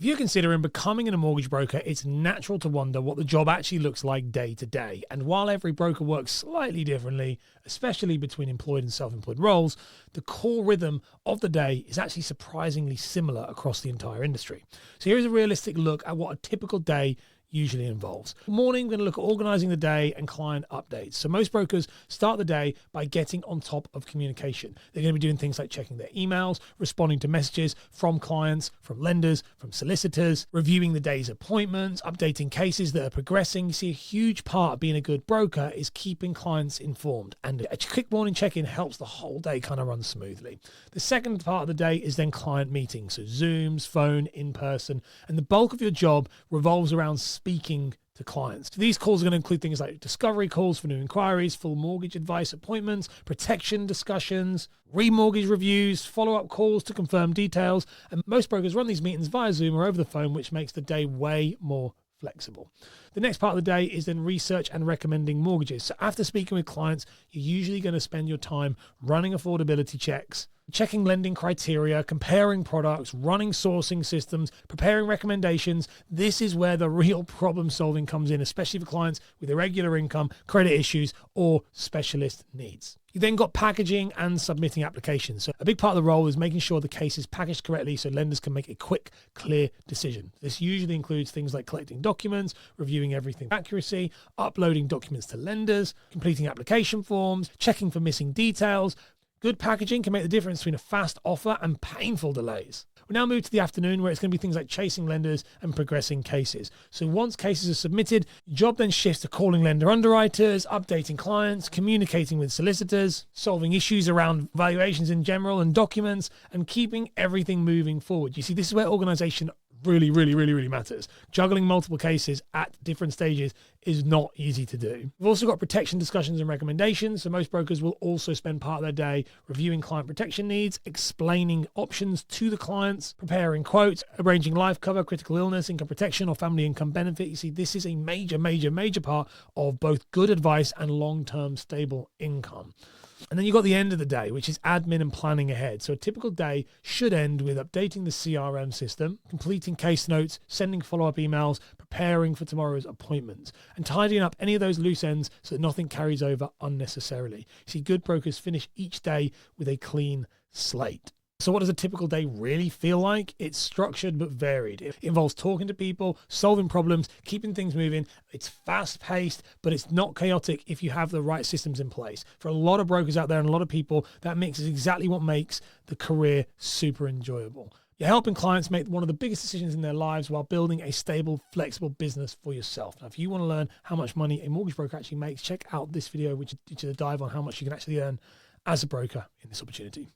If you're considering becoming a mortgage broker, it's natural to wonder what the job actually looks like day to day. And while every broker works slightly differently, especially between employed and self-employed roles, the core rhythm of the day is actually surprisingly similar across the entire industry. So here's a realistic look at what a typical day usually involves. Morning, we're going to look at organizing the day and client updates. So most brokers start the day by getting on top of communication. They're going to be doing things like checking their emails, responding to messages from clients, from lenders, from solicitors, reviewing the day's appointments, updating cases that are progressing. You see, a huge part of being a good broker is keeping clients informed, and a quick morning check-in helps the whole day kind of run smoothly. The second part of the day is then client meetings, so Zooms, phone, in person, and the bulk of your job revolves around speaking to clients. So these calls are going to include things like discovery calls for new inquiries, full mortgage advice appointments, protection discussions, remortgage reviews, follow-up calls to confirm details. And most brokers run these meetings via Zoom or over the phone, which makes the day way more flexible. The next part of the day is then research and recommending mortgages. So after speaking with clients, you're usually going to spend your time running affordability checks, checking lending criteria, comparing products, running sourcing systems, preparing recommendations. This is where the real problem solving comes in, especially for clients with irregular income, credit issues, or specialist needs. You then got packaging and submitting applications. So a big part of the role is making sure the case is packaged correctly so lenders can make a quick, clear decision. This usually includes things like collecting documents, reviewing everything for accuracy, uploading documents to lenders, completing application forms, checking for missing details. Good packaging can make the difference between a fast offer and painful delays. We now move to the afternoon, where it's going to be things like chasing lenders and progressing cases. So once cases are submitted, your job then shifts to calling lender underwriters, updating clients, communicating with solicitors, solving issues around valuations in general and documents, and keeping everything moving forward. You see, this is where organization really matters. Juggling multiple cases at different stages is not easy to do. We've also got protection discussions and recommendations. So most brokers will also spend part of their day reviewing client protection needs, explaining options to the clients, preparing quotes, arranging life cover, critical illness, income protection, or family income benefit. You see, this is a major part of both good advice and long-term stable income. And then you've got the end of the day, which is admin and planning ahead. So a typical day should end with updating the CRM system, completing case notes, sending follow-up emails, preparing for tomorrow's appointments, and tidying up any of those loose ends so that nothing carries over unnecessarily. You see, good brokers finish each day with a clean slate. So what does a typical day really feel like? It's structured but varied. It involves talking to people, solving problems, keeping things moving. It's fast-paced, but it's not chaotic if you have the right systems in place. For a lot of brokers out there and a lot of people, that mix is exactly what makes the career super enjoyable. You're helping clients make one of the biggest decisions in their lives while building a stable, flexible business for yourself. Now, if you want to learn how much money a mortgage broker actually makes, check out this video, which is a dive on how much you can actually earn as a broker in this opportunity.